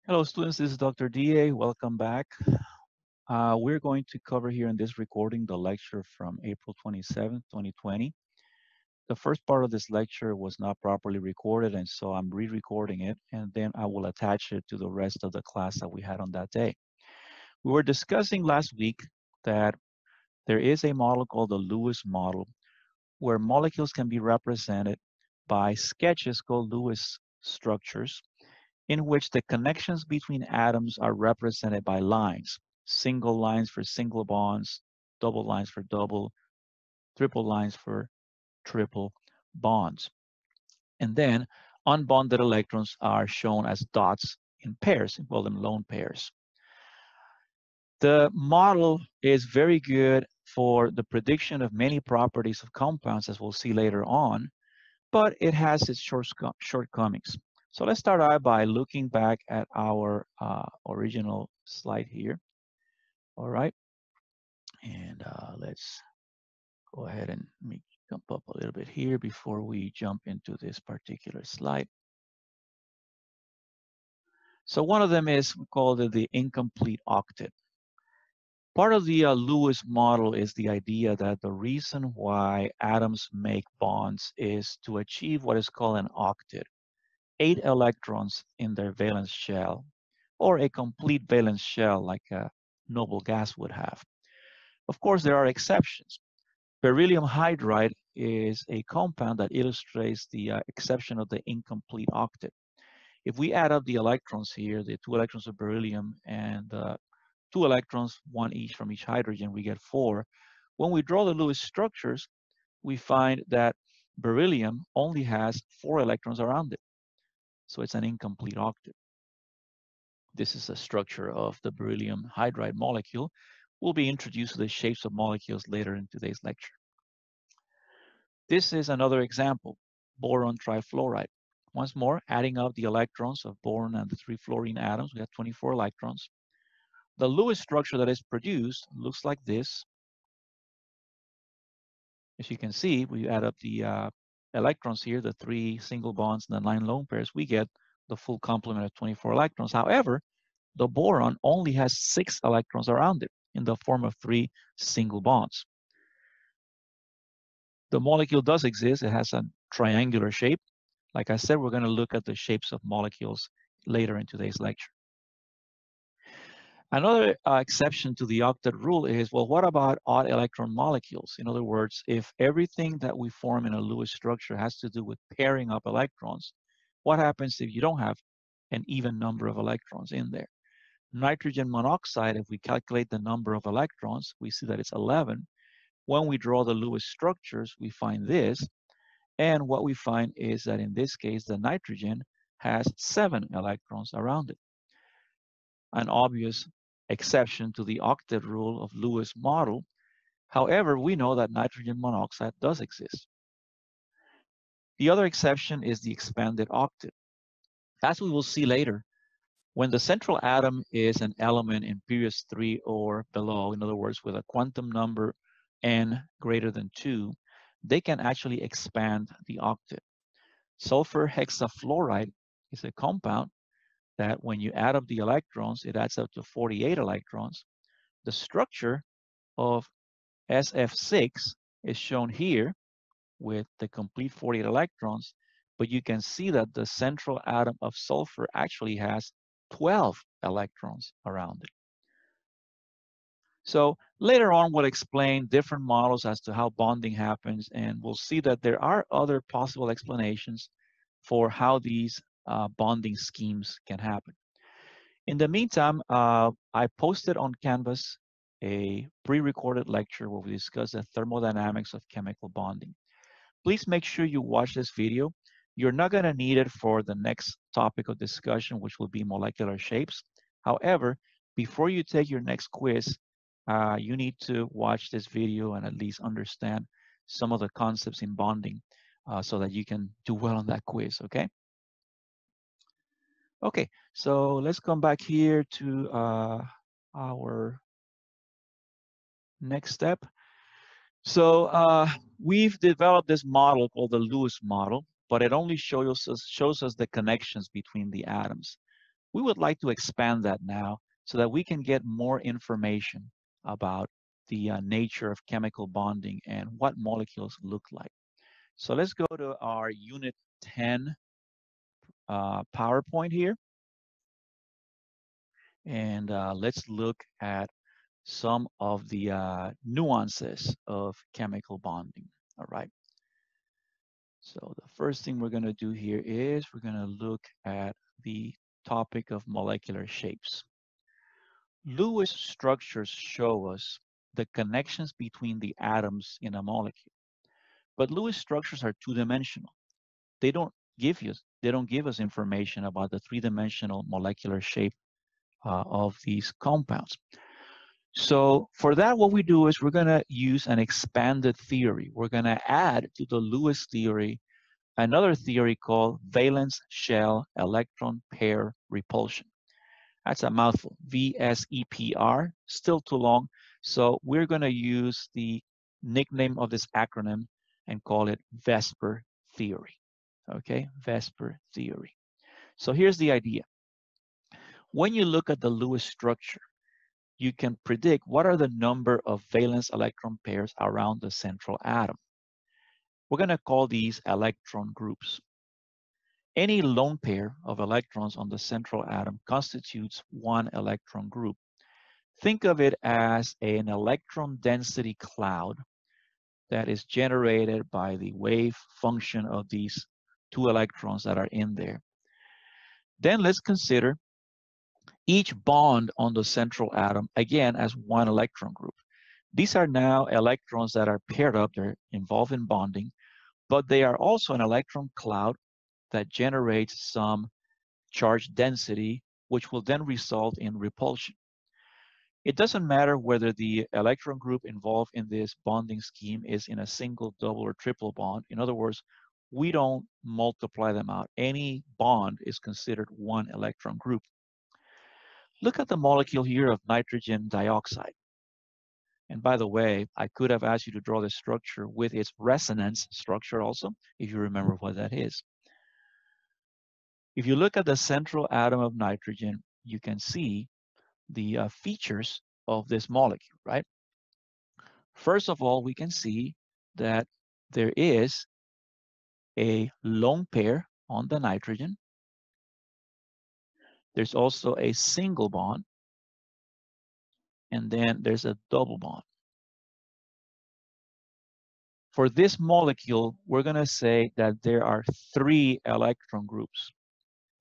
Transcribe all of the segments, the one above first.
Hello students, this is Dr. DA. Welcome back. We're going to cover here in this recording the lecture from April 27th, 2020. The first part of this lecture was not properly recorded, and so I'm re-recording it, and then I will attach it to the rest of the class that we had on that day. We were discussing last week that there is a model called the Lewis model, where molecules can be represented by sketches called Lewis structures, in which the connections between atoms are represented by lines, single lines for single bonds, double lines for double, triple lines for triple bonds. And then unbonded electrons are shown as dots in pairs, we call them lone pairs. The model is very good for the prediction of many properties of compounds, as we'll see later on, but it has its shortcomings. So let's start out by looking back at our original slide here. All right, and let's go ahead and jump up a little bit here before we jump into this particular slide. So one of them is, we call it the incomplete octet. Part of the Lewis model is the idea that the reason why atoms make bonds is to achieve what is called an octet. 8 electrons in their valence shell, or a complete valence shell like a noble gas would have. Of course, there are exceptions. Beryllium hydride is a compound that illustrates the exception of the incomplete octet. If we add up the electrons here, the 2 electrons of beryllium and 2 electrons, 1 each from each hydrogen, we get 4. When we draw the Lewis structures, we find that beryllium only has 4 electrons around it. So it's an incomplete octet. This is a structure of the beryllium hydride molecule. We'll be introduced to the shapes of molecules later in today's lecture. This is another example, boron trifluoride. Once more, adding up the electrons of boron and the 3 fluorine atoms, we have 24 electrons. The Lewis structure that is produced looks like this. As you can see, we add up the electrons here, the 3 single bonds and the 9 lone pairs, we get the full complement of 24 electrons. However, the boron only has 6 electrons around it in the form of 3 single bonds. The molecule does exist. It has a triangular shape. Like I said, we're going to look at the shapes of molecules later in today's lecture. Another exception to the octet rule is, well, what about odd electron molecules? In other words, if everything that we form in a Lewis structure has to do with pairing up electrons, what happens if you don't have an even number of electrons in there? Nitrogen monoxide, if we calculate the number of electrons, we see that it's 11. When we draw the Lewis structures, we find this. And what we find is that in this case, the nitrogen has 7 electrons around it. An obvious exception to the octet rule of Lewis model. However, we know that nitrogen monoxide does exist. The other exception is the expanded octet. As we will see later, when the central atom is an element in periods 3 or below, in other words, with a quantum number n greater than 2, they can actually expand the octet. Sulfur hexafluoride is a compound that when you add up the electrons, it adds up to 48 electrons. The structure of SF6 is shown here with the complete 48 electrons, but you can see that the central atom of sulfur actually has 12 electrons around it. So later on, we'll explain different models as to how bonding happens, and we'll see that there are other possible explanations for how these bonding schemes can happen. In the meantime, I posted on Canvas a pre-recorded lecture where we discuss the thermodynamics of chemical bonding. Please make sure you watch this video. You're not going to need it for the next topic of discussion, which will be molecular shapes. However, before you take your next quiz, you need to watch this video and at least understand some of the concepts in bonding so that you can do well on that quiz, okay? Okay, so let's come back here to our next step. So we've developed this model called the Lewis model, but it only shows us the connections between the atoms. We would like to expand that now so that we can get more information about the nature of chemical bonding and what molecules look like. So let's go to our Unit 10 PowerPoint here. And let's look at some of the nuances of chemical bonding. All right. So the first thing we're going to do here is we're going to look at the topic of molecular shapes. Lewis structures show us the connections between the atoms in a molecule. But Lewis structures are two-dimensional. They don't give us information about the three-dimensional molecular shape of these compounds. So for that, what we do is we're going to use an expanded theory. We're going to add to the Lewis theory another theory called valence shell electron pair repulsion. That's a mouthful, VSEPR, still too long. So we're going to use the nickname of this acronym and call it VSEPR theory. Okay, VSEPR theory. So here's the idea. When you look at the Lewis structure, you can predict what are the number of valence electron pairs around the central atom. We're going to call these electron groups. Any lone pair of electrons on the central atom constitutes one electron group. Think of it as an electron density cloud that is generated by the wave function of these two electrons that are in there. Then let's consider each bond on the central atom, again, as one electron group. These are now electrons that are paired up, they're involved in bonding, but they are also an electron cloud that generates some charge density, which will then result in repulsion. It doesn't matter whether the electron group involved in this bonding scheme is in a single, double, or triple bond. In other words, we don't multiply them out. Any bond is considered one electron group. Look at the molecule here of nitrogen dioxide. And by the way, I could have asked you to draw the structure with its resonance structure also, if you remember what that is. If you look at the central atom of nitrogen, you can see the features of this molecule, right? First of all, we can see that there is a lone pair on the nitrogen. There's also a single bond, and then there's a double bond. For this molecule, we're going to say that there are 3 electron groups.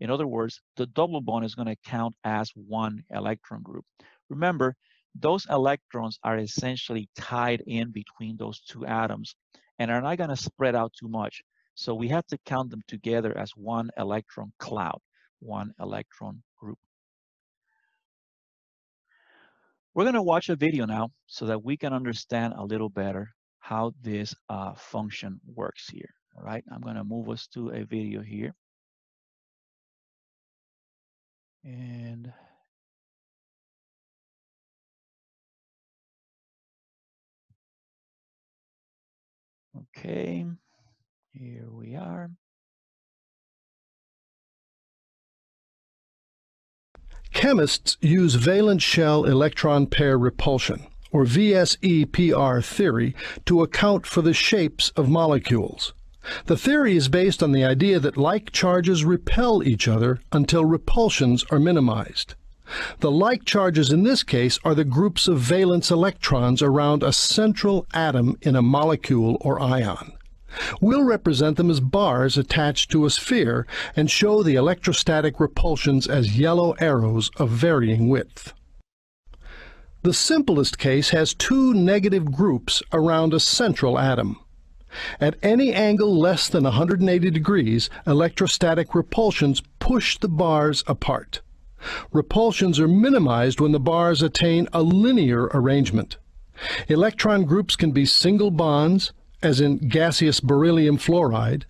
In other words, the double bond is going to count as one electron group. Remember, those electrons are essentially tied in between those two atoms and are not going to spread out too much. So we have to count them together as one electron cloud, one electron group. We're going to watch a video now so that we can understand a little better how this function works here. All right, I'm going to move us to a video here. And okay, here we are. Chemists use valence shell electron pair repulsion, or VSEPR theory, to account for the shapes of molecules. The theory is based on the idea that like charges repel each other until repulsions are minimized. The like charges in this case are the groups of valence electrons around a central atom in a molecule or ion. We'll represent them as bars attached to a sphere and show the electrostatic repulsions as yellow arrows of varying width. The simplest case has 2 negative groups around a central atom. At any angle less than 180 degrees, electrostatic repulsions push the bars apart. Repulsions are minimized when the bars attain a linear arrangement. Electron groups can be single bonds, as in gaseous beryllium fluoride,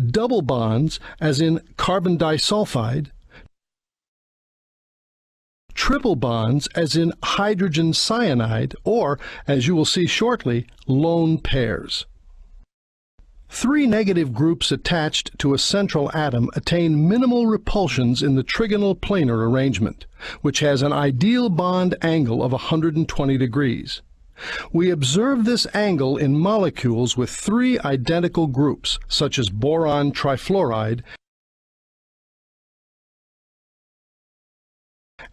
double bonds, as in carbon disulfide, triple bonds, as in hydrogen cyanide, or, as you will see shortly, lone pairs. Three negative groups attached to a central atom attain minimal repulsions in the trigonal planar arrangement, which has an ideal bond angle of 120 degrees. We observe this angle in molecules with three identical groups, such as boron trifluoride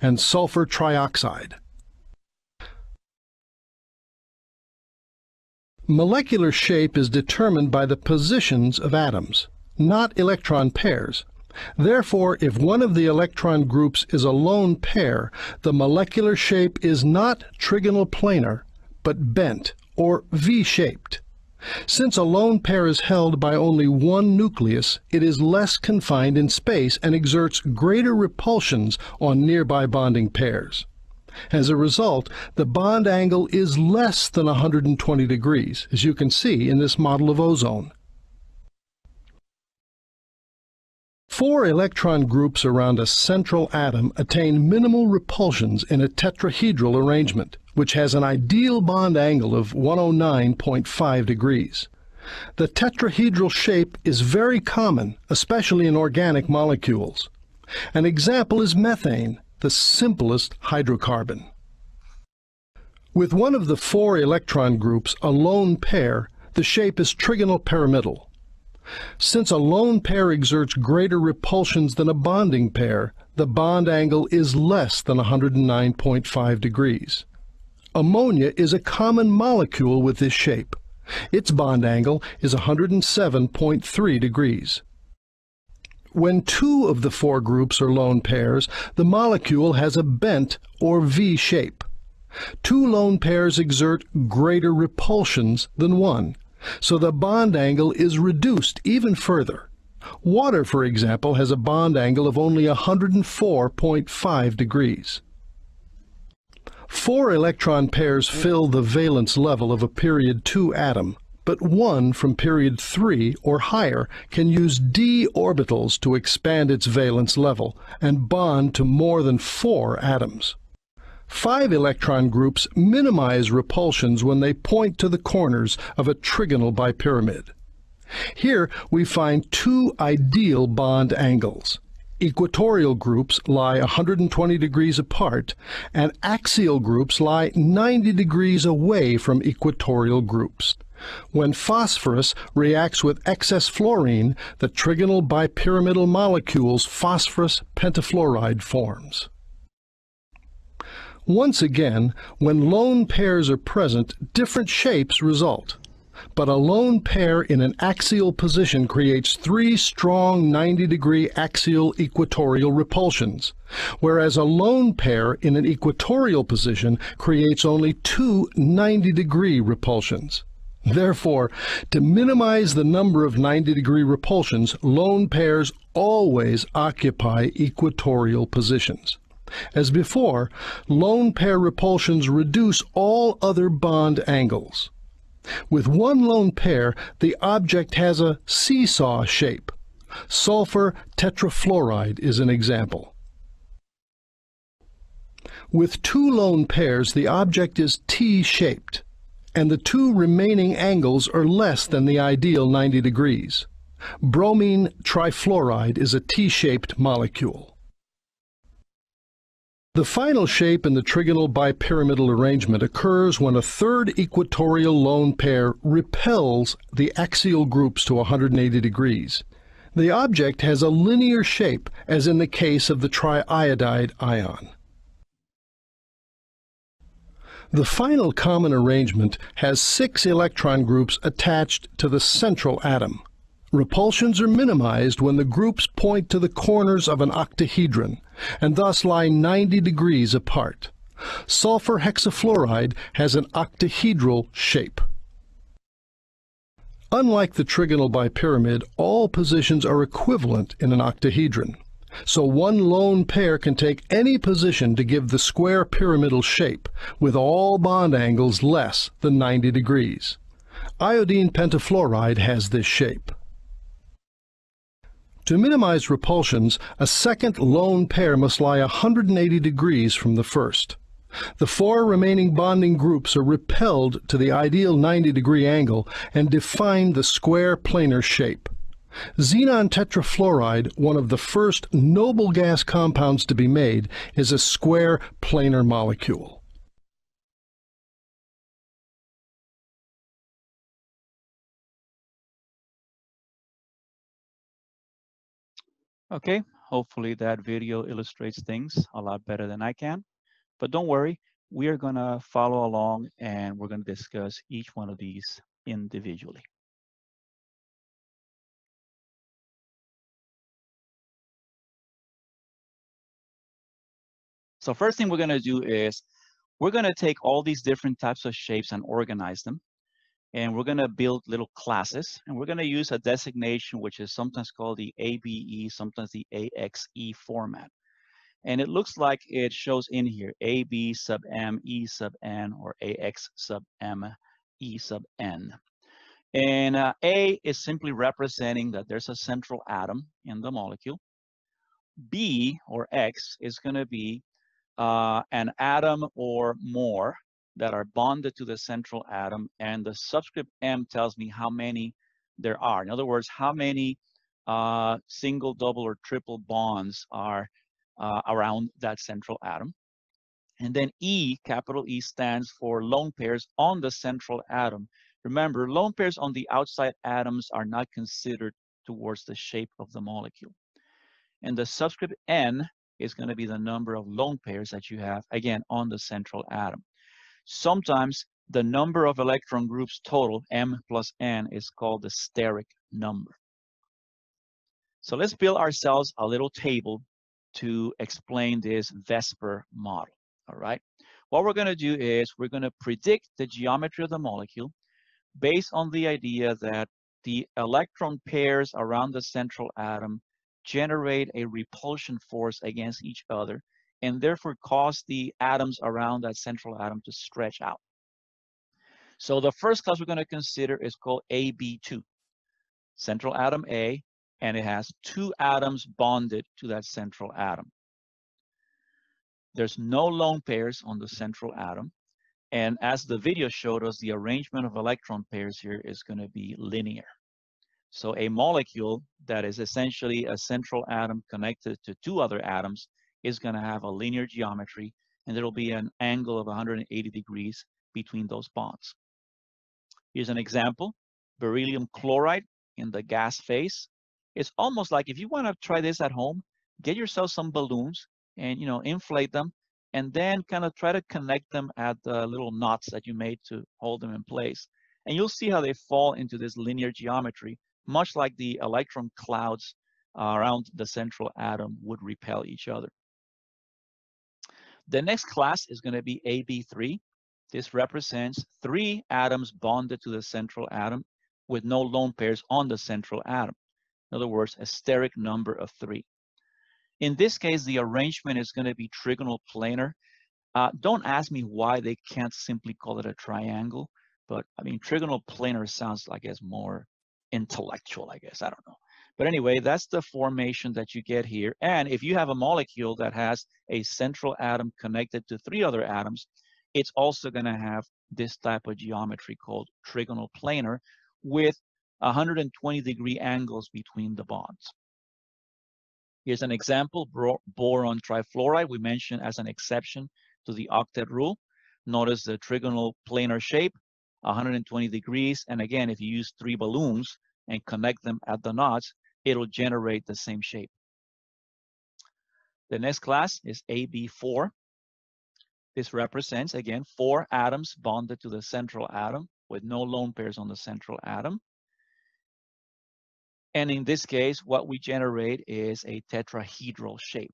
and sulfur trioxide. Molecular shape is determined by the positions of atoms, not electron pairs. Therefore, if one of the electron groups is a lone pair, the molecular shape is not trigonal planar, but bent or V-shaped. Since a lone pair is held by only one nucleus, it is less confined in space and exerts greater repulsions on nearby bonding pairs. As a result, the bond angle is less than 120 degrees, as you can see in this model of ozone. Four electron groups around a central atom attain minimal repulsions in a tetrahedral arrangement, which has an ideal bond angle of 109.5 degrees. The tetrahedral shape is very common, especially in organic molecules. An example is methane, the simplest hydrocarbon. With one of the four electron groups a lone pair, the shape is trigonal pyramidal. Since a lone pair exerts greater repulsions than a bonding pair, the bond angle is less than 109.5 degrees. Ammonia is a common molecule with this shape. Its bond angle is 107.3 degrees. When two of the four groups are lone pairs, the molecule has a bent or V shape. Two lone pairs exert greater repulsions than one, so the bond angle is reduced even further. Water, for example, has a bond angle of only 104.5 degrees. Four electron pairs fill the valence level of a period 2 atom, but one from period 3 or higher can use d orbitals to expand its valence level and bond to more than 4 atoms. 5 electron groups minimize repulsions when they point to the corners of a trigonal bipyramid. Here we find two ideal bond angles. Equatorial groups lie 120 degrees apart, and axial groups lie 90 degrees away from equatorial groups. When phosphorus reacts with excess fluorine, the trigonal bipyramidal molecules phosphorus pentachloride forms. Once again, when lone pairs are present, different shapes result. But a lone pair in an axial position creates 3 strong 90-degree axial equatorial repulsions, whereas a lone pair in an equatorial position creates only 2 90-degree repulsions. Therefore, to minimize the number of 90-degree repulsions, lone pairs always occupy equatorial positions. As before, lone pair repulsions reduce all other bond angles. With one lone pair, the object has a seesaw shape. Sulfur tetrafluoride is an example. With 2 lone pairs, the object is T-shaped, and the 2 remaining angles are less than the ideal 90 degrees. Bromine trifluoride is a T-shaped molecule. The final shape in the trigonal bipyramidal arrangement occurs when a third equatorial lone pair repels the axial groups to 180 degrees. The object has a linear shape, as in the case of the triiodide ion. The final common arrangement has 6 electron groups attached to the central atom. Repulsions are minimized when the groups point to the corners of an octahedron, and thus lie 90 degrees apart. Sulfur hexafluoride has an octahedral shape. Unlike the trigonal bipyramid, all positions are equivalent in an octahedron. So one lone pair can take any position to give the square pyramidal shape, with all bond angles less than 90 degrees. Iodine pentafluoride has this shape. To minimize repulsions, a second lone pair must lie 180 degrees from the first. The 4 remaining bonding groups are repelled to the ideal 90-degree angle and define the square planar shape. Xenon tetrafluoride, one of the first noble gas compounds to be made, is a square planar molecule. Okay, hopefully that video illustrates things a lot better than I can. But don't worry, we are going to follow along and we're going to discuss each one of these individually. So first thing we're going to do is we're going to take all these different types of shapes and organize them. And we're going to build little classes. And we're going to use a designation which is sometimes called the ABE, sometimes the AXE format. And it looks like it shows in here AB sub M, E sub N, or AX sub M, E sub N. And A is simply representing that there's a central atom in the molecule. B, or X, is going to be an atom or more that are bonded to the central atom, and the subscript M tells me how many there are. In other words, how many single, double, or triple bonds are around that central atom. And then E, capital E, stands for lone pairs on the central atom. Remember, lone pairs on the outside atoms are not considered towards the shape of the molecule. And the subscript N is going to be the number of lone pairs that you have, again, on the central atom. Sometimes the number of electron groups total, M plus N, is called the steric number. So let's build ourselves a little table to explain this VSEPR model, all right? What we're going to do is we're going to predict the geometry of the molecule based on the idea that the electron pairs around the central atom generate a repulsion force against each other and therefore cause the atoms around that central atom to stretch out. So the first class we're going to consider is called AB2, central atom A, and it has 2 atoms bonded to that central atom. There's no lone pairs on the central atom, and as the video showed us, the arrangement of electron pairs here is going to be linear. So a molecule that is essentially a central atom connected to 2 other atoms is going to have a linear geometry, and there will be an angle of 180 degrees between those bonds. Here's an example: beryllium chloride in the gas phase. It's almost like, if you want to try this at home, get yourself some balloons and inflate them, and then kind of try to connect them at the little knots that you made to hold them in place. And you'll see how they fall into this linear geometry, much like the electron clouds around the central atom would repel each other. The next class is going to be AB3. This represents 3 atoms bonded to the central atom with no lone pairs on the central atom. In other words, a steric number of 3. In this case, the arrangement is going to be trigonal planar. Don't ask me why they can't simply call it a triangle, but I mean, trigonal planar sounds, I guess, more intellectual, I guess. I don't know. But anyway, that's the formation that you get here. And if you have a molecule that has a central atom connected to 3 other atoms, it's also going to have this type of geometry called trigonal planar with 120-degree angles between the bonds. Here's an example: boron trifluoride, we mentioned as an exception to the octet rule. Notice the trigonal planar shape, 120 degrees. And again, if you use 3 balloons and connect them at the knots, it'll generate the same shape. The next class is AB4. This represents, again, 4 atoms bonded to the central atom with no lone pairs on the central atom. And in this case, what we generate is a tetrahedral shape.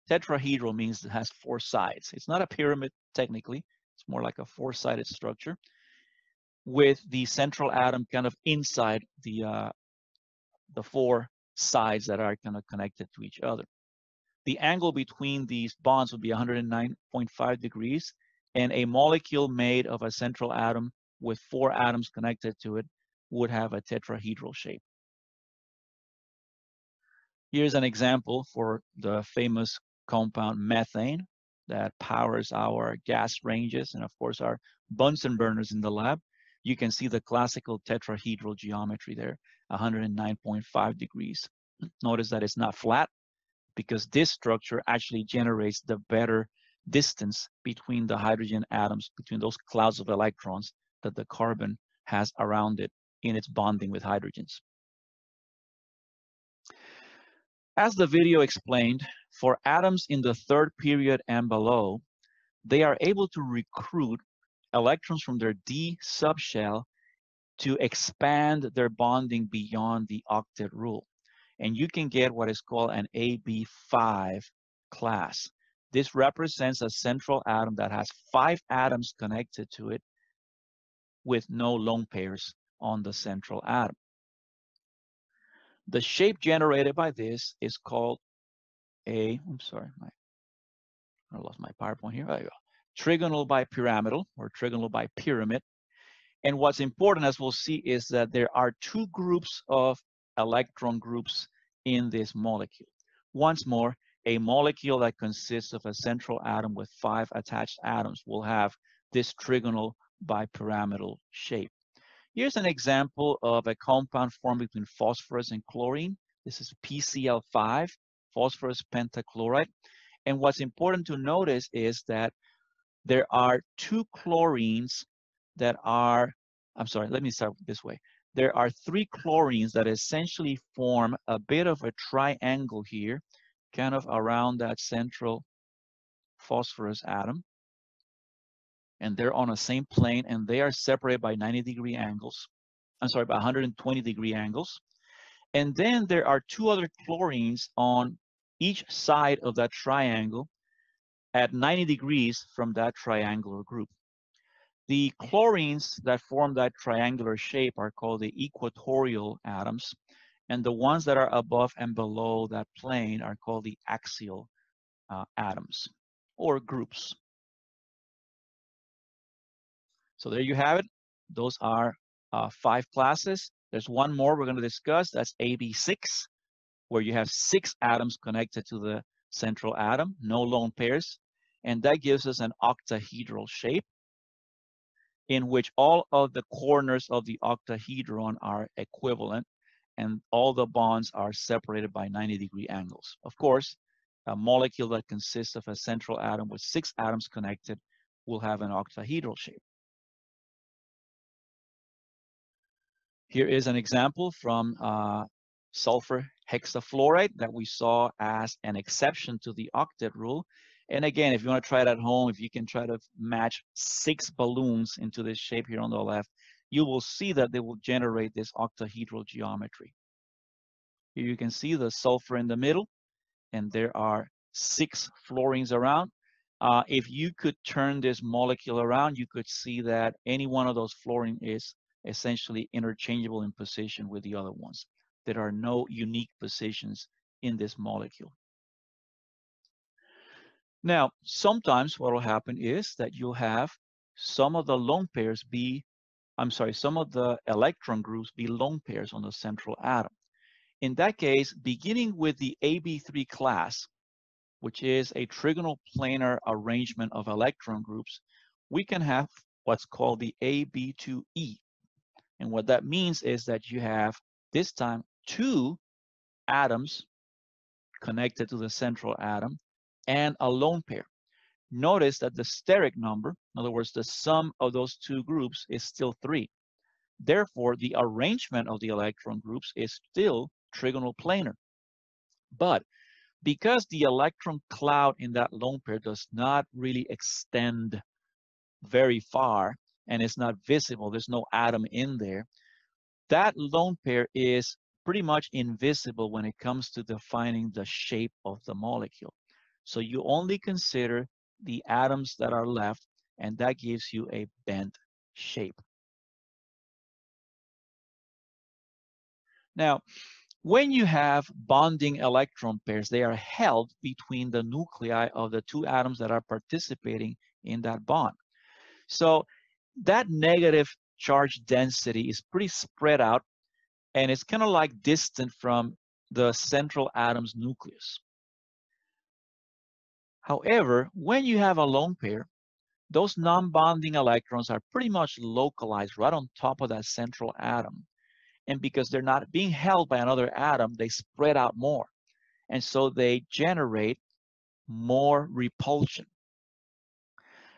Tetrahedral means it has 4 sides. It's not a pyramid technically. It's more like a 4-sided structure with the central atom kind of inside the 4 sides that are kind of connected to each other. The angle between these bonds would be 109.5 degrees, and a molecule made of a central atom with 4 atoms connected to it would have a tetrahedral shape. Here's an example for the famous compound methane. that powers our gas ranges and, of course, our Bunsen burners in the lab, you can see the classical tetrahedral geometry there, 109.5 degrees. Notice that it's not flat because this structure actually generates the better distance between the hydrogen atoms, between those clouds of electrons that the carbon has around it in its bonding with hydrogens. As the video explained, for atoms in the third period and below, they are able to recruit electrons from their d subshell to expand their bonding beyond the octet rule. And you can get what is called an AB5 class. This represents a central atom that has 5 atoms connected to it with no lone pairs on the central atom. The shape generated by this is called I lost my PowerPoint here. There you go. Trigonal bipyramidal or trigonal bipyramid. And what's important, as we'll see, is that there are 2 groups of electron groups in this molecule. Once more, a molecule that consists of a central atom with 5 attached atoms will have this trigonal bipyramidal shape. Here's an example of a compound formed between phosphorus and chlorine. This is PCl5, phosphorus pentachloride. And what's important to notice is that there are 2 chlorines that are, let me start this way. There are 3 chlorines that essentially form a bit of a triangle here, kind of around that central phosphorus atom. And they're on the same plane, and they are separated by 90-degree angles. By 120-degree angles. And then there are 2 other chlorines on each side of that triangle at 90 degrees from that triangular group. The chlorines that form that triangular shape are called the equatorial atoms, and the ones that are above and below that plane are called the axial atoms or groups. So there you have it. Those are 5 classes. There's one more we're going to discuss. That's AB6, where you have 6 atoms connected to the central atom, no lone pairs. And that gives us an octahedral shape in which all of the corners of the octahedron are equivalent and all the bonds are separated by 90-degree angles. Of course, a molecule that consists of a central atom with 6 atoms connected will have an octahedral shape. Here is an example from sulfur hexafluoride that we saw as an exception to the octet rule. And again, if you want to try it at home, if you can try to match 6 balloons into this shape here on the left, you will see that they will generate this octahedral geometry. Here you can see the sulfur in the middle, and there are 6 fluorines around. If you could turn this molecule around, you could see that any one of those fluorine is essentially interchangeable in position with the other ones. There are no unique positions in this molecule. Now, sometimes what will happen is that you'll have some of the lone pairs be, some of the electron groups be lone pairs on the central atom. In that case, beginning with the AB3 class, which is a trigonal planar arrangement of electron groups, we can have what's called the AB2E. And what that means is that you have, this time, 2 atoms connected to the central atom and a lone pair. Notice that the steric number, in other words, the sum of those 2 groups is still 3. Therefore, the arrangement of the electron groups is still trigonal planar. But because the electron cloud in that lone pair does not really extend very far and it's not visible, there's no atom in there, that lone pair is pretty much invisible when it comes to defining the shape of the molecule. So you only consider the atoms that are left, and that gives you a bent shape. Now, when you have bonding electron pairs, they are held between the nuclei of the 2 atoms that are participating in that bond. So that negative charge density is pretty spread out, and it's kind of like distant from the central atom's nucleus. However, when you have a lone pair, those non-bonding electrons are pretty much localized right on top of that central atom. And because they're not being held by another atom, they spread out more. And so they generate more repulsion.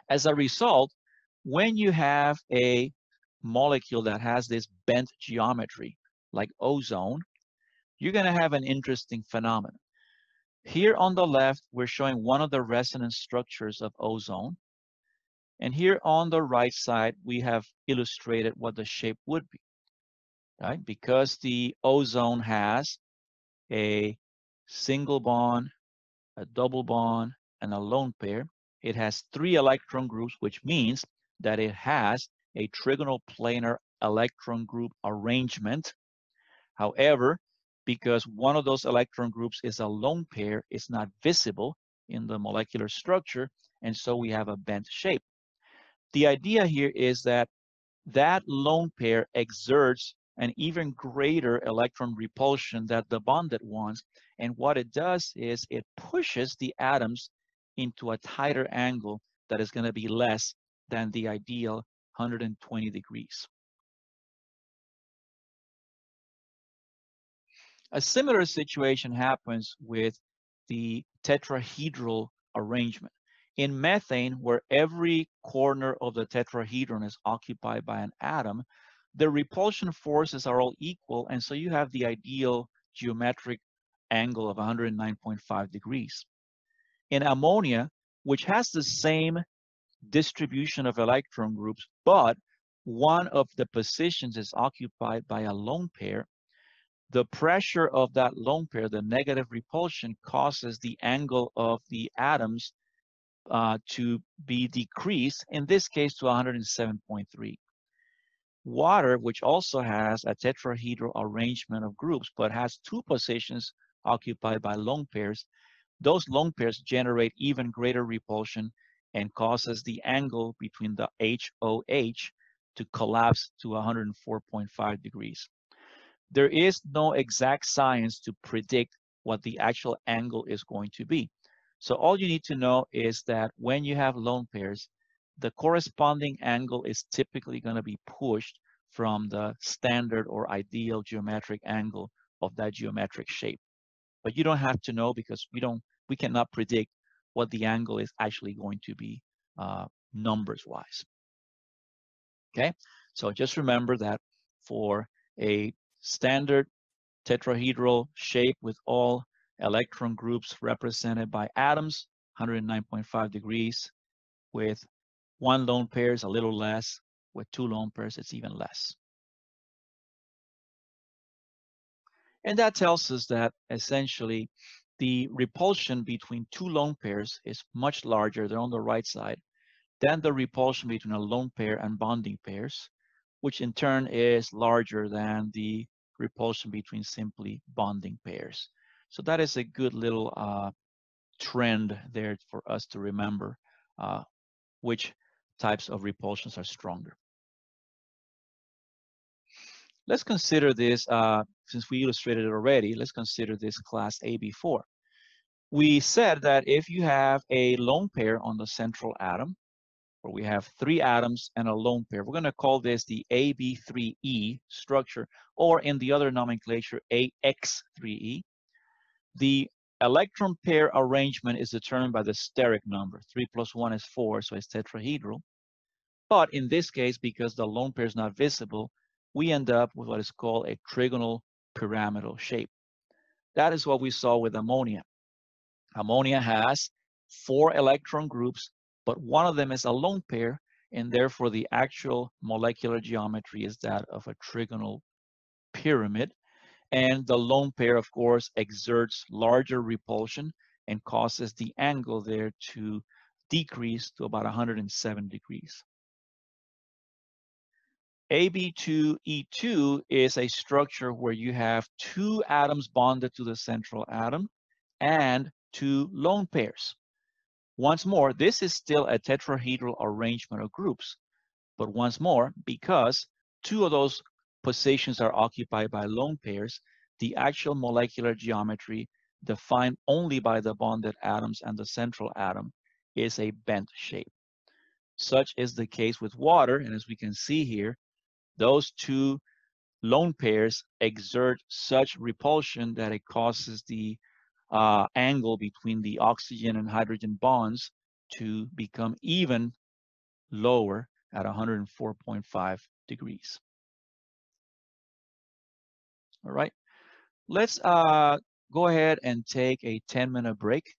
As a result, when you have a molecule that has this bent geometry, like ozone, you're going to have an interesting phenomenon. Here on the left, we're showing one of the resonance structures of ozone. And here on the right side, we have illustrated what the shape would be, right? Because the ozone has a single bond, a double bond, and a lone pair. It has 3 electron groups, which means that it has a trigonal planar electron group arrangement. However, because one of those electron groups is a lone pair, it's not visible in the molecular structure, and so we have a bent shape. The idea here is that that lone pair exerts an even greater electron repulsion than the bonded ones. And what it does is it pushes the atoms into a tighter angle that is going to be less than the ideal 120 degrees. A similar situation happens with the tetrahedral arrangement. In methane, where every corner of the tetrahedron is occupied by an atom, the repulsion forces are all equal, and so you have the ideal geometric angle of 109.5 degrees. In ammonia, which has the same distribution of electron groups, but one of the positions is occupied by a lone pair, the pressure of that lone pair, the negative repulsion, causes the angle of the atoms to be decreased, in this case to 107.3. Water, which also has a tetrahedral arrangement of groups, but has 2 positions occupied by lone pairs, those lone pairs generate even greater repulsion and causes the angle between the HOH to collapse to 104.5 degrees. There is no exact science to predict what the actual angle is going to be. So all you need to know is that when you have lone pairs, the corresponding angle is typically going to be pushed from the standard or ideal geometric angle of that geometric shape. But you don't have to know because we cannot predict what the angle is actually going to be numbers-wise. Okay, so just remember that for a standard tetrahedral shape with all electron groups represented by atoms, 109.5 degrees. With 1 lone pair is a little less. With 2 lone pairs, it's even less. And that tells us that essentially the repulsion between 2 lone pairs is much larger, they're on the right side, than the repulsion between a lone pair and bonding pairs, which in turn is larger than the repulsion between simply bonding pairs. So that is a good little trend there for us to remember which types of repulsions are stronger. Let's consider this, since we illustrated it already, let's consider this class AB4. We said that if you have a lone pair on the central atom, where we have 3 atoms and a lone pair, we're going to call this the AB3E structure, or in the other nomenclature, AX3E. The electron pair arrangement is determined by the steric number. 3 plus 1 is 4, so it's tetrahedral. But in this case, because the lone pair is not visible, we end up with what is called a trigonal pyramidal shape. That is what we saw with ammonia. Ammonia has 4 electron groups, but one of them is a lone pair, and therefore the actual molecular geometry is that of a trigonal pyramid. And the lone pair, of course, exerts larger repulsion and causes the angle there to decrease to about 107 degrees. AB2E2 is a structure where you have 2 atoms bonded to the central atom and 2 lone pairs. Once more, this is still a tetrahedral arrangement of groups, but once more, because 2 of those positions are occupied by lone pairs, the actual molecular geometry defined only by the bonded atoms and the central atom, is a bent shape. Such is the case with water, and as we can see here, those two lone pairs exert such repulsion that it causes the angle between the oxygen and hydrogen bonds to become even lower at 104.5 degrees. All right, let's go ahead and take a 10-minute break.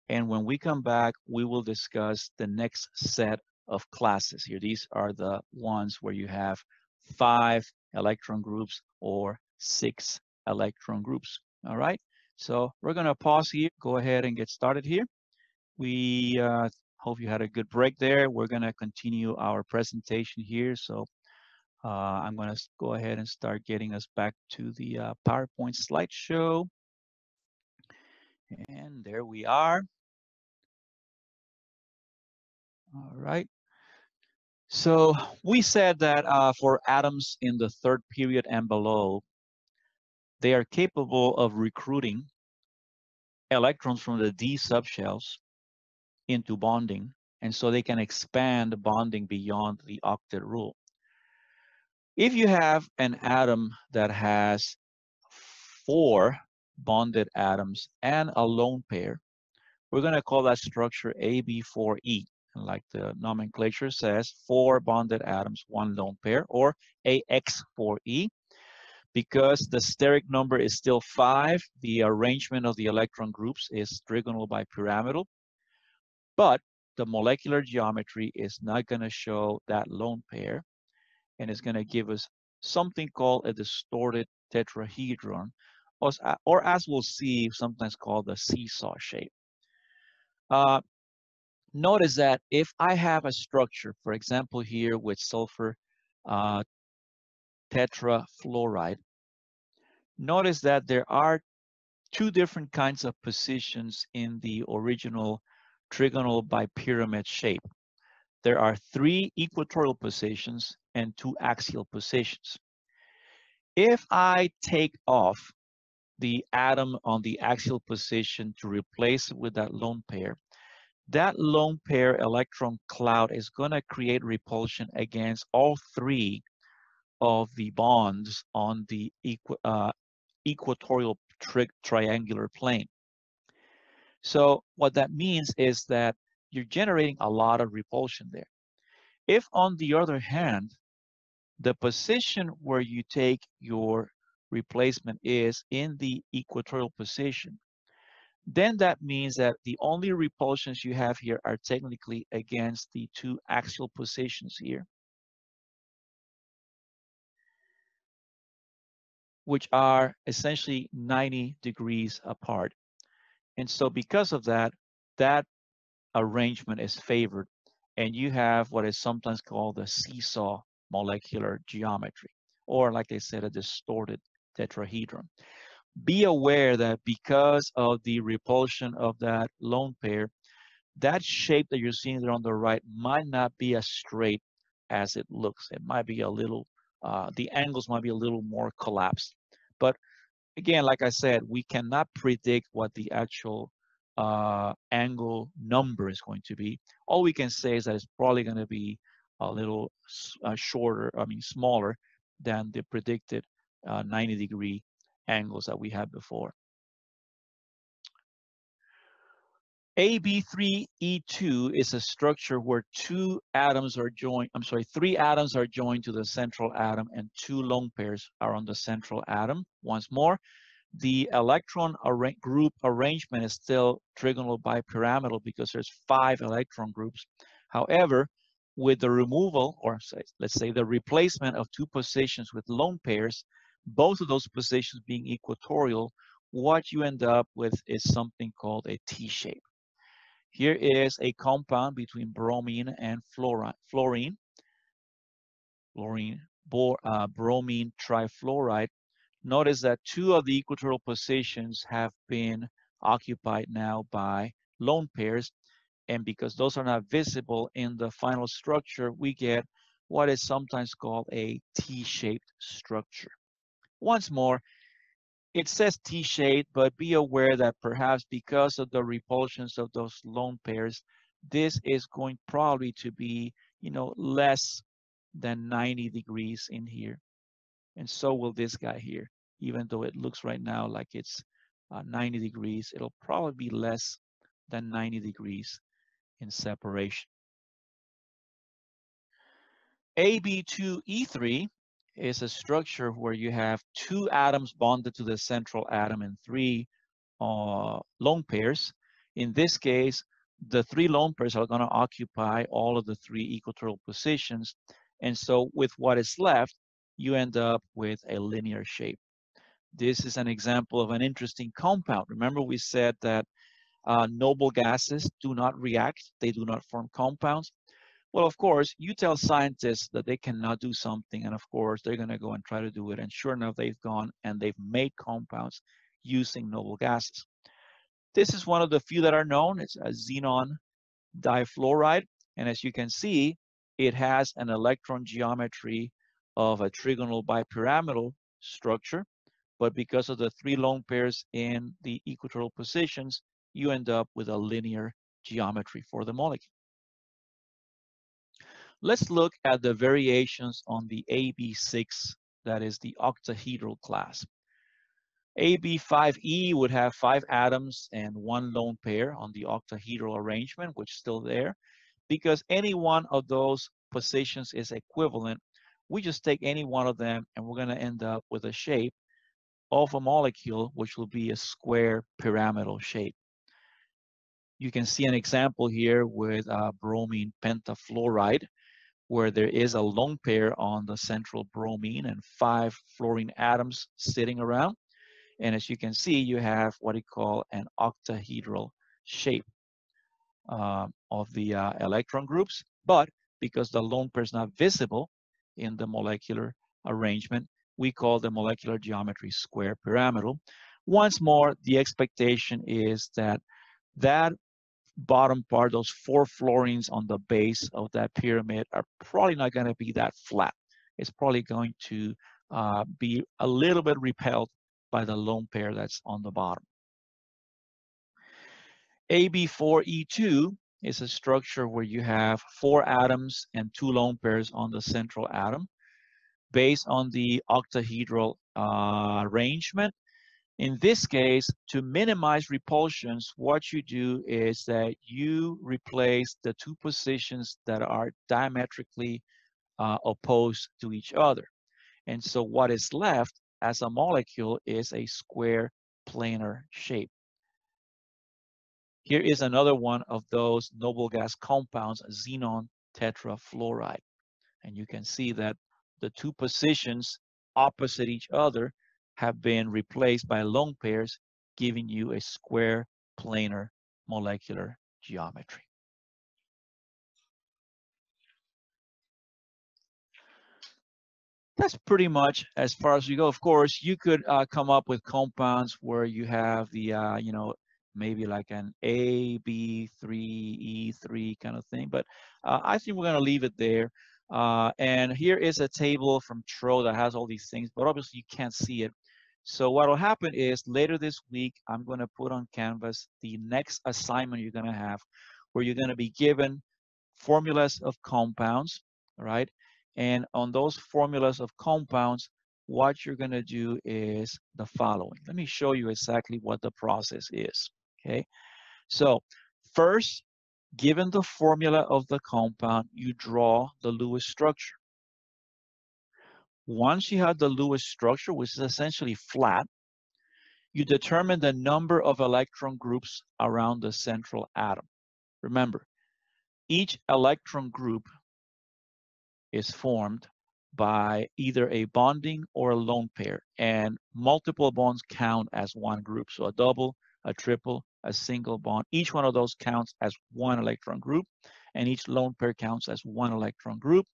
And when we come back, we will discuss the next set of classes here. These are the ones where you have 5 electron groups or 6 electron groups. All right, so we're going to pause here, go ahead and get started here. We hope you had a good break there. We're going to continue our presentation here. So I'm going to go ahead and start getting us back to the PowerPoint slideshow. And there we are. All right. So we said that for atoms in the third period and below, they are capable of recruiting electrons from the d subshells into bonding, and so they can expand bonding beyond the octet rule. If you have an atom that has 4 bonded atoms and a lone pair, we're going to call that structure AB4E. And like the nomenclature says, 4 bonded atoms, 1 lone pair, or AX4E. Because the steric number is still 5, the arrangement of the electron groups is trigonal bipyramidal, but the molecular geometry is not going to show that lone pair, and it's going to give us something called a distorted tetrahedron, or as we'll see, sometimes called the seesaw shape. Notice that if I have a structure, for example, here with sulfur tetrafluoride, notice that there are 2 different kinds of positions in the original trigonal bipyramid shape. There are 3 equatorial positions and 2 axial positions. If I take off the atom on the axial position to replace it with that lone pair electron cloud is going to create repulsion against all 3 of the bonds on the equatorial triangular plane. So what that means is that you're generating a lot of repulsion there. If, on the other hand, the position where you take your replacement is in the equatorial position, then that means that the only repulsions you have here are technically against the 2 axial positions here, which are essentially 90 degrees apart. And so because of that, that arrangement is favored, and you have what is sometimes called the seesaw molecular geometry, or like I said, a distorted tetrahedron. Be aware that because of the repulsion of that lone pair, that shape that you're seeing there on the right might not be as straight as it looks. It might be a little, the angles might be a little more collapsed. But again, like I said, we cannot predict what the actual angle number is going to be. All we can say is that it's probably going to be a little smaller than the predicted 90-degree angles that we had before. AB3E2 is a structure where 3 atoms are joined to the central atom and 2 lone pairs are on the central atom. Once more, the electron group arrangement is still trigonal bipyramidal because there's 5 electron groups. However, with the removal, or let's say the replacement of 2 positions with lone pairs, both of those positions being equatorial, what you end up with is something called a T-shape. Here is a compound between bromine and bromine trifluoride. Notice that 2 of the equatorial positions have been occupied now by lone pairs, and because those are not visible in the final structure, we get what is sometimes called a T-shaped structure. Once more, It says T-shaped, but be aware that perhaps because of the repulsions of those lone pairs, this is going probably to be, less than 90 degrees in here. And so will this guy here. Even though it looks right now like it's 90 degrees, it'll probably be less than 90 degrees in separation. AB2E3 is a structure where you have two atoms bonded to the central atom and three lone pairs. In this case, the three lone pairs are going to occupy all of the three equatorial positions. And so with what is left, you end up with a linear shape. This is an example of an interesting compound. Remember we said that noble gases do not react. They do not form compounds. Well, of course, you tell scientists that they cannot do something, and of course, they're going to go and try to do it. And sure enough, they've gone and they've made compounds using noble gases. This is one of the few that are known. It's a xenon difluoride. And as you can see, it has an electron geometry of a trigonal bipyramidal structure. But because of the three lone pairs in the equatorial positions, you end up with a linear geometry for the molecule. Let's look at the variations on the AB6, that is the octahedral class. AB5E would have 5 atoms and 1 lone pair on the octahedral arrangement, which is still there. Because any one of those positions is equivalent, we just take any one of them and we're going to end up with a shape of a molecule, which will be a square pyramidal shape. You can see an example here with bromine pentafluoride, where there is a lone pair on the central bromine and 5 fluorine atoms sitting around. And as you can see, you have what you call an octahedral shape of the electron groups. But because the lone pair is not visible in the molecular arrangement, we call the molecular geometry square pyramidal. Once more, the expectation is that that bottom part, those 4 fluorines on the base of that pyramid, are probably not going to be that flat. It's probably going to be a little bit repelled by the lone pair that's on the bottom. AB4E2 is a structure where you have 4 atoms and 2 lone pairs on the central atom. Based on the octahedral arrangement, in this case, to minimize repulsions, what you do is that you replace the 2 positions that are diametrically opposed to each other. And so what is left as a molecule is a square planar shape. Here is another one of those noble gas compounds, xenon tetrafluoride. And you can see that the 2 positions opposite each other have been replaced by lone pairs, giving you a square planar molecular geometry. That's pretty much as far as you go. Of course, you could come up with compounds where you have the, maybe like an AB3E3 kind of thing, but I think we're going to leave it there. And here is a table from TRO that has all these things, but obviously you can't see it. So what will happen is later this week, I'm going to put on Canvas the next assignment you're going to have, where you're going to be given formulas of compounds, all right? And on those formulas of compounds, what you're going to do is the following. Let me show you exactly what the process is, okay? So first, given the formula of the compound, you draw the Lewis structure. Once you have the Lewis structure, which is essentially flat, you determine the number of electron groups around the central atom. Remember, each electron group is formed by either a bonding or a lone pair, and multiple bonds count as one group. So a double, a triple, a single bond, each one of those counts as one electron group, and each lone pair counts as one electron group.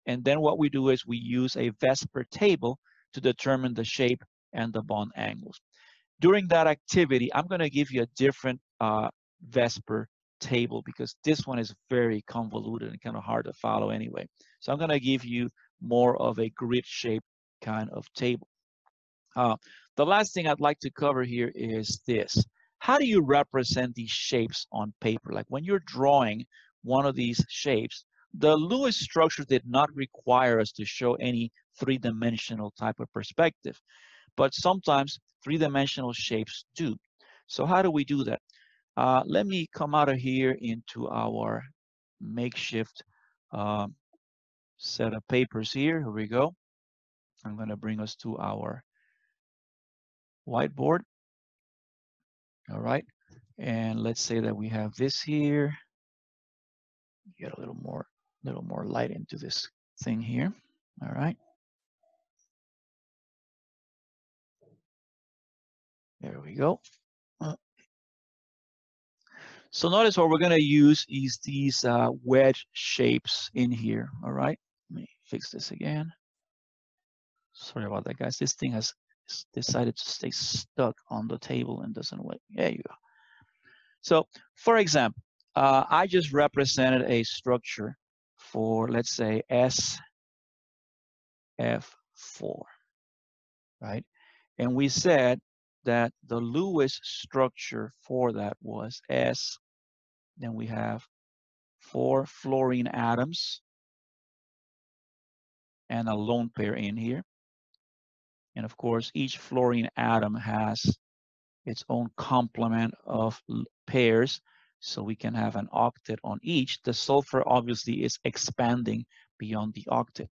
And then what we do is we use a VSEPR table to determine the shape and the bond angles. During that activity, I'm going to give you a different VSEPR table because this one is very convoluted and kind of hard to follow anyway. So I'm going to give you more of a grid shape kind of table. The last thing I'd like to cover here is this. How do you represent these shapes on paper? Like when you're drawing one of these shapes, the Lewis structure did not require us to show any three-dimensional type of perspective, but sometimes three-dimensional shapes do. So how do we do that? Let me come out of here into our makeshift set of papers here. Here we go. I'm going to bring us to our whiteboard. All right. And let's say that we have this here. Get a little more light into this thing here. All right. There we go. So notice what we're going to use is these wedge shapes in here. All right. Let me fix this again. Sorry about that, guys. This thing has decided to stay stuck on the table and doesn't work. There you go. So, for example, I just represented a structure for, let's say, SF4, right? And we said that the Lewis structure for that was S. Then we have 4 fluorine atoms and a lone pair in here. And of course, each fluorine atom has its own complement of pairs, so we can have an octet on each. The sulfur obviously is expanding beyond the octet.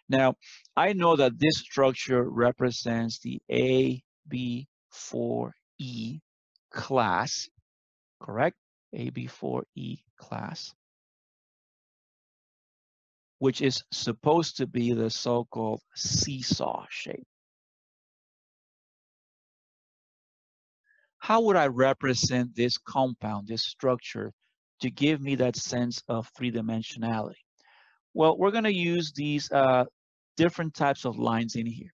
Now, I know that this structure represents the AB4E class, correct? AB4E class, which is supposed to be the so-called seesaw shape. How would I represent this compound, this structure, to give me that sense of three-dimensionality? Well, we're going to use these different types of lines in here.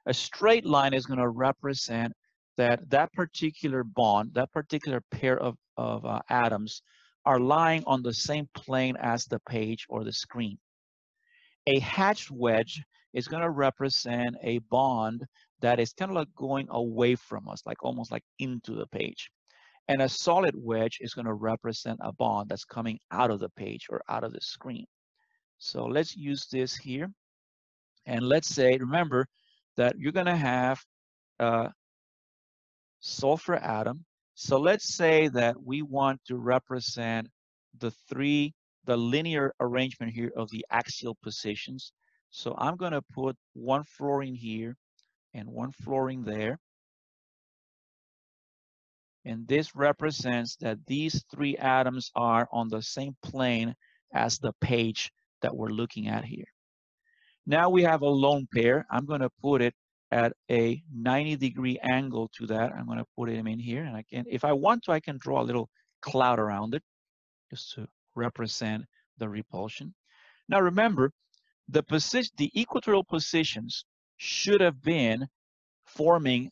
A straight line is going to represent that particular bond, that particular pair of atoms are lying on the same plane as the page or the screen. A hatched wedge is going to represent a bond that is kind of like going away from us, like almost like into the page. And a solid wedge is going to represent a bond that's coming out of the page or out of the screen. So let's use this here. And let's say, remember that you're going to have a sulfur atom. So let's say that we want to represent the linear arrangement here of the axial positions. So I'm going to put 1 fluorine here and 1 fluorine there. And this represents that these 3 atoms are on the same plane as the page that we're looking at here. Now we have a lone pair. I'm going to put it at a 90-degree angle to that. I'm going to put him in here. And I can, if I want to, I can draw a little cloud around it just to represent the repulsion. Now remember, the equatorial positions should have been forming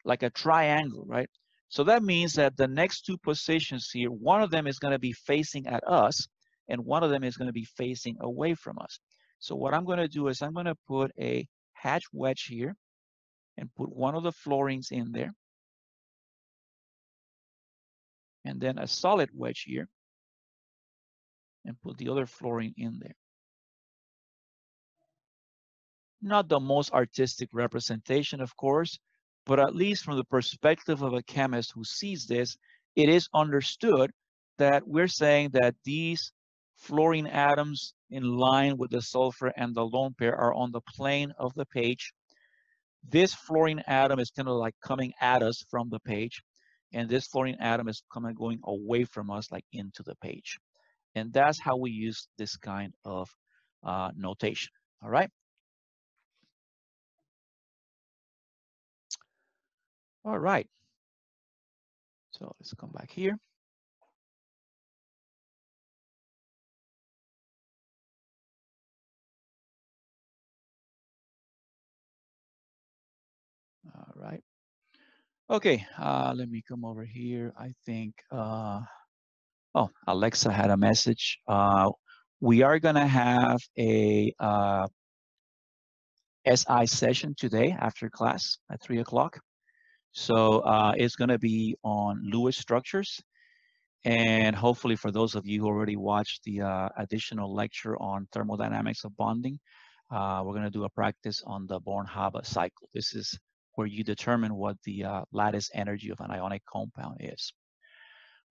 like a triangle, right? So that means that the next 2 positions here, one of them is going to be facing at us, and one of them is going to be facing away from us. So what I'm going to do is I'm going to put a hatch wedge here and put one of the fluorines in there. And then a solid wedge here and put the other fluorine in there. Not the most artistic representation, of course, but at least from the perspective of a chemist who sees this, it is understood that we're saying that these fluorine atoms in line with the sulfur and the lone pair are on the plane of the page. This fluorine atom is kind of like coming at us from the page, and this fluorine atom is going away from us, like into the page. And that's how we use this kind of notation. All right. All right. So let's come back here. All right. Okay, let me come over here. I think, oh, Alexa had a message. We are going to have a SI session today after class at 3 o'clock. So it's going to be on Lewis structures. And hopefully for those of you who already watched the additional lecture on thermodynamics of bonding, we're going to do a practice on the Born-Haber cycle. This is where you determine what the lattice energy of an ionic compound is.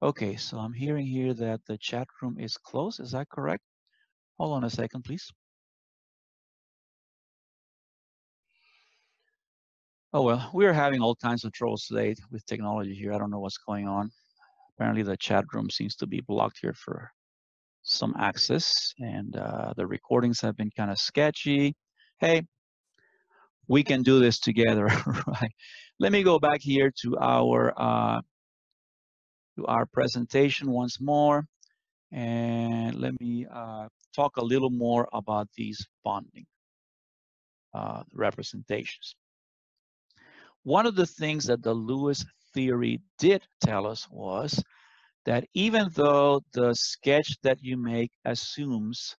Okay, so I'm hearing here that the chat room is closed. Is that correct? Hold on a second, please. Oh, well, we're having all kinds of troubles today with technology here. I don't know what's going on. Apparently the chat room seems to be blocked here for some access, and the recordings have been kind of sketchy. Hey, we can do this together, right? Let me go back here to our presentation once more, and let me talk a little more about these bonding representations. One of the things that the Lewis theory did tell us was that even though the sketch that you make assumes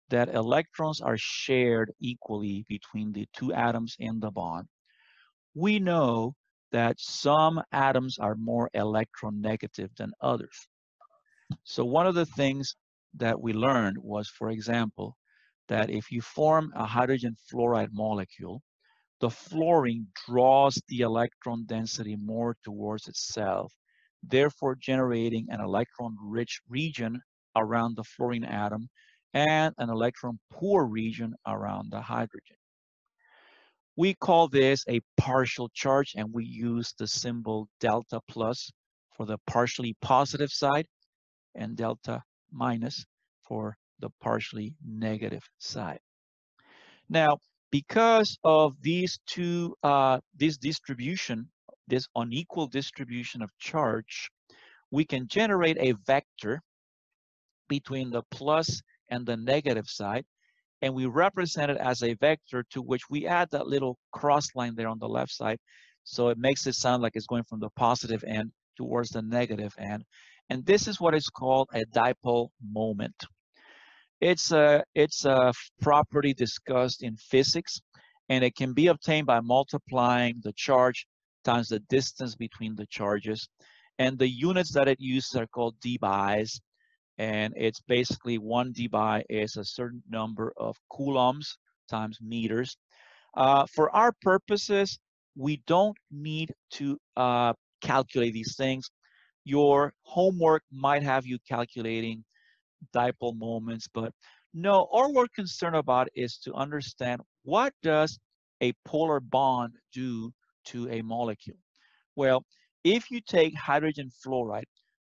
that electrons are shared equally between the two atoms in the bond, we know that some atoms are more electronegative than others. So one of the things that we learned was, for example, that if you form a hydrogen fluoride molecule, the fluorine draws the electron density more towards itself, therefore generating an electron-rich region around the fluorine atom and an electron-poor region around the hydrogen. We call this a partial charge, and we use the symbol delta plus for the partially positive side and delta minus for the partially negative side. Now, because of these two, this unequal distribution of charge, we can generate a vector between the plus and the negative side, and we represent it as a vector to which we add that little cross line there on the left side. So it makes it sound like it's going from the positive end towards the negative end. And this is what is called a dipole moment. It's a property discussed in physics, and it can be obtained by multiplying the charge times the distance between the charges. And the units that it uses are called dBys, and it's basically 1 dBy is a certain number of coulombs times meters. For our purposes, we don't need to calculate these things. Your homework might have you calculating dipole moments, but no, all we're concerned about is to understand what does a polar bond do to a molecule. Well, if you take hydrogen fluoride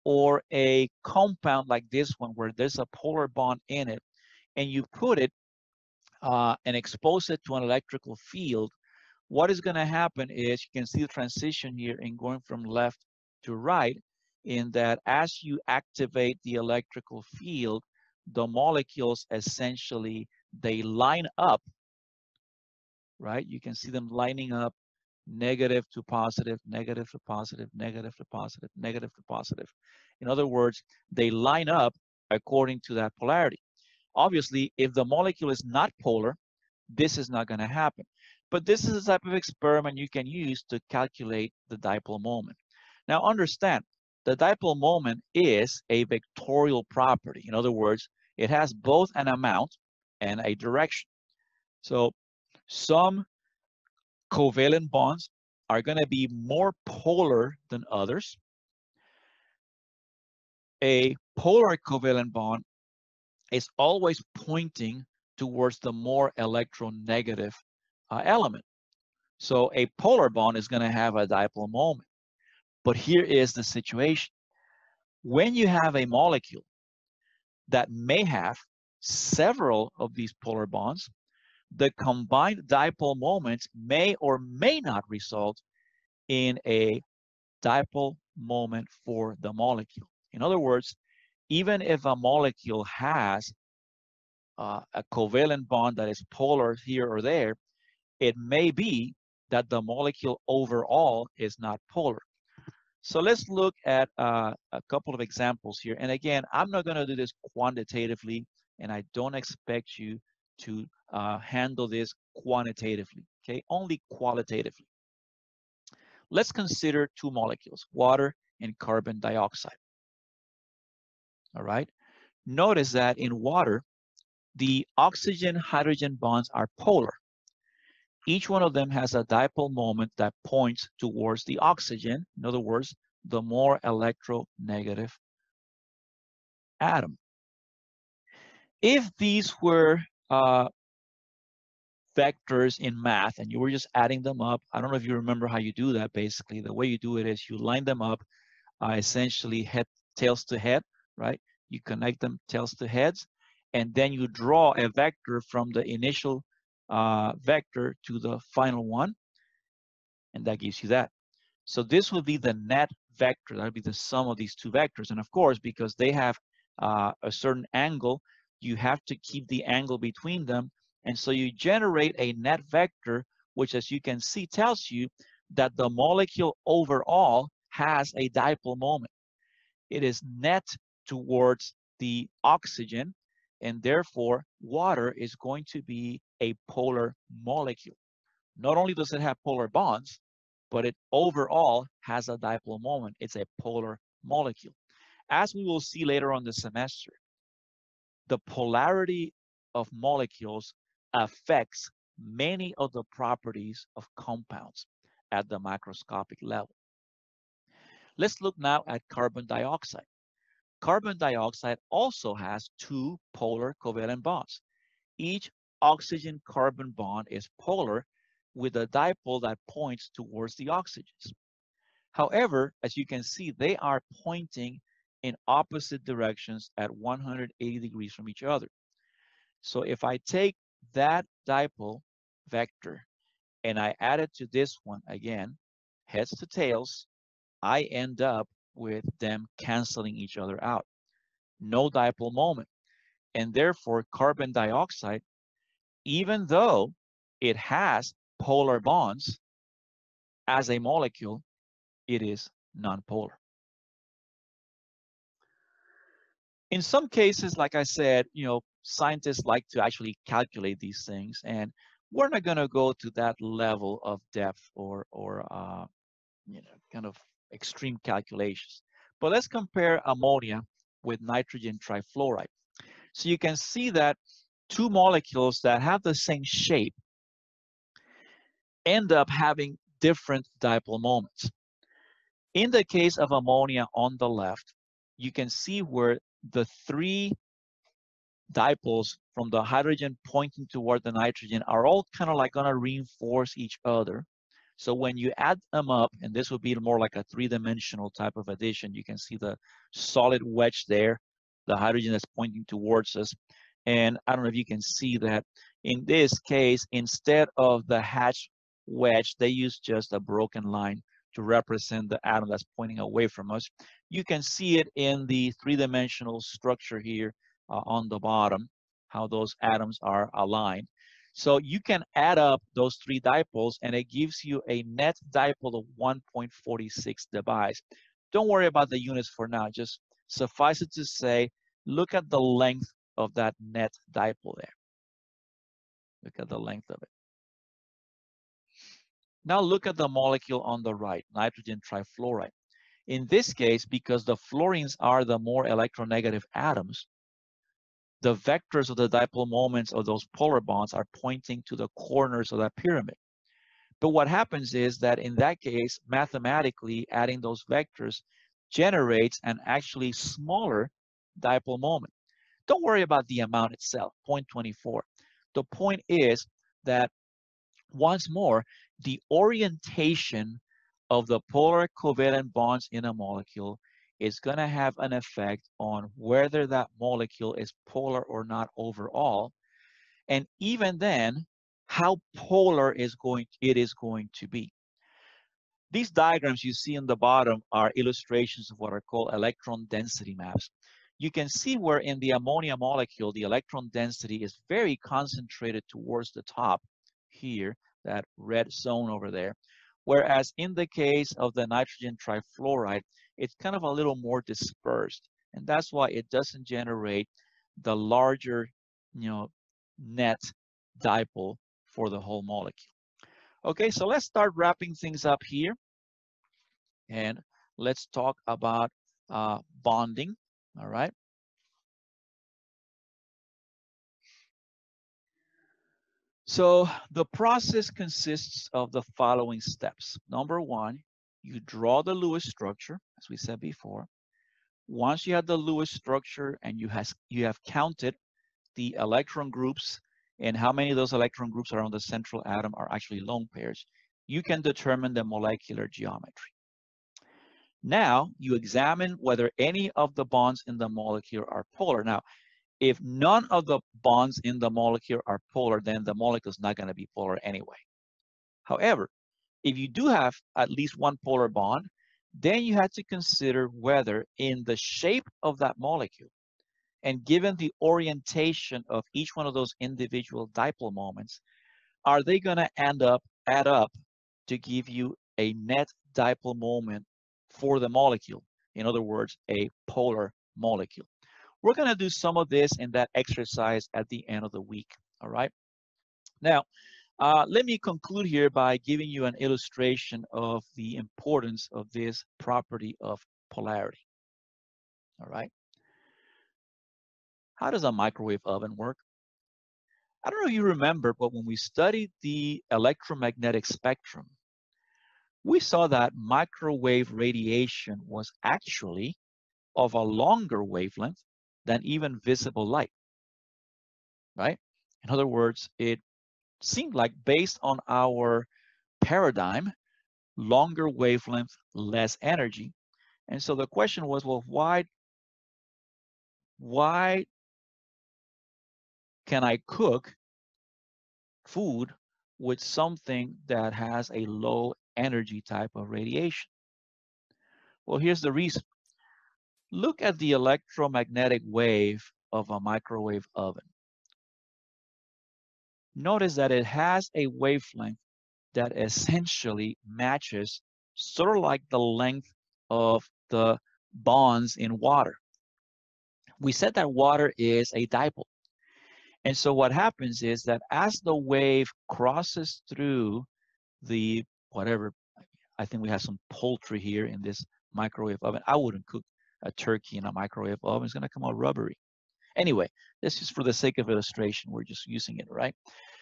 or a compound like this one where there's a polar bond in it, and you put it and expose it to an electrical field, what is going to happen is you can see the transition here in going from left to right, in that as you activate the electrical field, the molecules essentially, they line up, right? You can see them lining up, negative to positive, negative to positive, negative to positive, negative to positive. In other words, they line up according to that polarity. Obviously, if the molecule is not polar, this is not going to happen. But this is a type of experiment you can use to calculate the dipole moment. Now understand, the dipole moment is a vectorial property. In other words, it has both an amount and a direction. So some covalent bonds are going to be more polar than others. A polar covalent bond is always pointing towards the more electronegative element. So a polar bond is going to have a dipole moment. But here is the situation. When you have a molecule that may have several of these polar bonds, the combined dipole moments may or may not result in a dipole moment for the molecule. In other words, even if a molecule has a covalent bond that is polar here or there, it may be that the molecule overall is not polar. So let's look at a couple of examples here. And again, I'm not going to do this quantitatively, and I don't expect you to handle this quantitatively, okay? Only qualitatively. Let's consider two molecules, water and carbon dioxide. All right. Notice that in water, the oxygen-hydrogen bonds are polar. Each one of them has a dipole moment that points towards the oxygen. In other words, the more electronegative atom. If these were vectors in math and you were just adding them up, I don't know if you remember how you do that. Basically, the way you do it is you line them up essentially tails to head, right? You connect them tails to heads, and then you draw a vector from the initial vector to the final one, and that gives you that. So this would be the net vector. That would be the sum of these two vectors. And of course, because they have a certain angle, you have to keep the angle between them. And so you generate a net vector, which, as you can see, tells you that the molecule overall has a dipole moment. It is net towards the oxygen, and therefore water is going to be a polar molecule. Not only does it have polar bonds, but it overall has a dipole moment. It's a polar molecule. As we will see later on the semester, the polarity of molecules affects many of the properties of compounds at the macroscopic level. Let's look now at carbon dioxide. Carbon dioxide also has two polar covalent bonds. Each oxygen-carbon bond is polar with a dipole that points towards the oxygens. However, as you can see, they are pointing in opposite directions at 180 degrees from each other. So if I take that dipole vector and I add it to this one again, heads to tails, I end up with them canceling each other out. No dipole moment. And therefore, carbon dioxide, even though it has polar bonds as a molecule, it is nonpolar. In some cases, like I said, scientists like to actually calculate these things, and we're not going to go to that level of depth or kind of extreme calculations. But let's compare ammonia with nitrogen trifluoride. So you can see that two molecules that have the same shape end up having different dipole moments. In the case of ammonia on the left, you can see where the three dipoles from the hydrogen pointing toward the nitrogen are all kind of like going to reinforce each other. So when you add them up, and this would be more like a three-dimensional type of addition, you can see the solid wedge there, the hydrogen that's pointing towards us. And I don't know if you can see that. In this case, instead of the hatched wedge, they use just a broken line to represent the atom that's pointing away from us. You can see it in the three-dimensional structure here on the bottom, how those atoms are aligned. So you can add up those three dipoles and it gives you a net dipole of 1.46 dBs. Don't worry about the units for now. Just suffice it to say, look at the length of that net dipole there. Look at the length of it. Now look at the molecule on the right, nitrogen trifluoride. In this case, because the fluorines are the more electronegative atoms, the vectors of the dipole moments of those polar bonds are pointing to the corners of that pyramid. But what happens is that in that case, mathematically, adding those vectors generates an actually smaller dipole moment. Don't worry about the amount itself, 0.24. The point is that, once more, the orientation of the polar covalent bonds in a molecule is going to have an effect on whether that molecule is polar or not overall. And even then, how polar it is going to be. These diagrams you see on the bottom are illustrations of what are called electron density maps. You can see where in the ammonia molecule, the electron density is very concentrated towards the top here, that red zone over there. Whereas in the case of the nitrogen trifluoride, it's kind of a little more dispersed. And that's why it doesn't generate the larger, net dipole for the whole molecule. Okay, so let's start wrapping things up here. And let's talk about bonding, all right? So the process consists of the following steps. Number one, you draw the Lewis structure, as we said before. Once you have the Lewis structure and you have counted the electron groups and how many of those electron groups around the central atom are actually lone pairs, you can determine the molecular geometry. Now, you examine whether any of the bonds in the molecule are polar. Now, if none of the bonds in the molecule are polar, then the molecule is not going to be polar anyway. However, if you do have at least one polar bond, then you have to consider whether in the shape of that molecule and given the orientation of each one of those individual dipole moments, are they going to add up to give you a net dipole moment for the molecule? In other words, a polar molecule. We're going to do some of this in that exercise at the end of the week, all right? Now, let me conclude here by giving you an illustration of the importance of this property of polarity, all right? How does a microwave oven work? I don't know if you remember, but when we studied the electromagnetic spectrum, we saw that microwave radiation was actually of a longer wavelength than even visible light, right? In other words, it seemed like based on our paradigm, longer wavelength, less energy. And so the question was, well, why can I cook food with something that has a low energy type of radiation? Well, here's the reason. Look at the electromagnetic wave of a microwave oven. Notice that it has a wavelength that essentially matches sort of like the length of the bonds in water. We said that water is a dipole. And so what happens is that as the wave crosses through the whatever, I think we have some poultry here in this microwave oven. I wouldn't cook a turkey in a microwave oven. It's going to come out rubbery. Anyway, this is for the sake of illustration. We're just using it, right?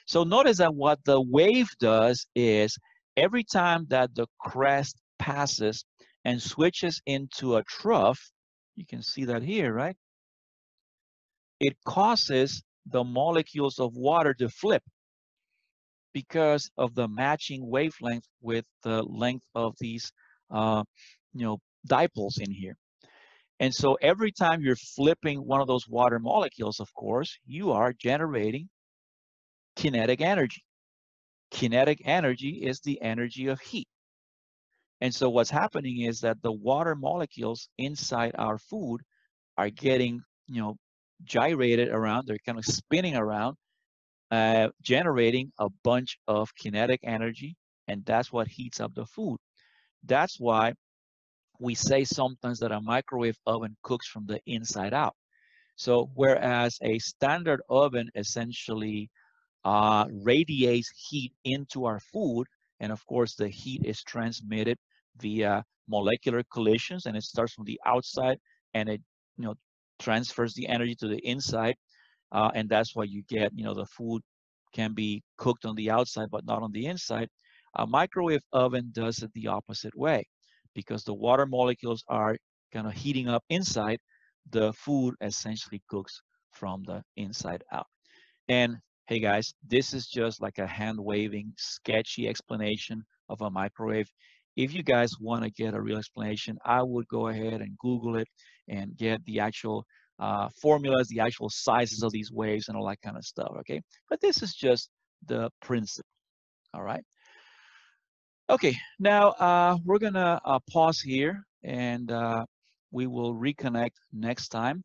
So notice that what the wave does is every time that the crest passes and switches into a trough, you can see that here, right? It causes the molecules of water to flip because of the matching wavelength with the length of these, dipoles in here. And so every time you're flipping one of those water molecules, of course, you are generating kinetic energy. Kinetic energy is the energy of heat. And so what's happening is that the water molecules inside our food are getting, gyrated around. They're kind of spinning around, generating a bunch of kinetic energy, and that's what heats up the food. That's why we say sometimes that a microwave oven cooks from the inside out. So whereas a standard oven essentially radiates heat into our food, and of course the heat is transmitted via molecular collisions, and it starts from the outside and it transfers the energy to the inside, and that's why you get the food can be cooked on the outside but not on the inside. A microwave oven does it the opposite way, because the water molecules are kind of heating up inside. The food essentially cooks from the inside out. And hey guys, this is just like a hand-waving, sketchy explanation of a microwave. If you guys want to get a real explanation, I would go ahead and Google it and get the actual formulas, the actual sizes of these waves and all that kind of stuff, okay? But this is just the principle, all right? Okay, now we're gonna pause here and we will reconnect next time.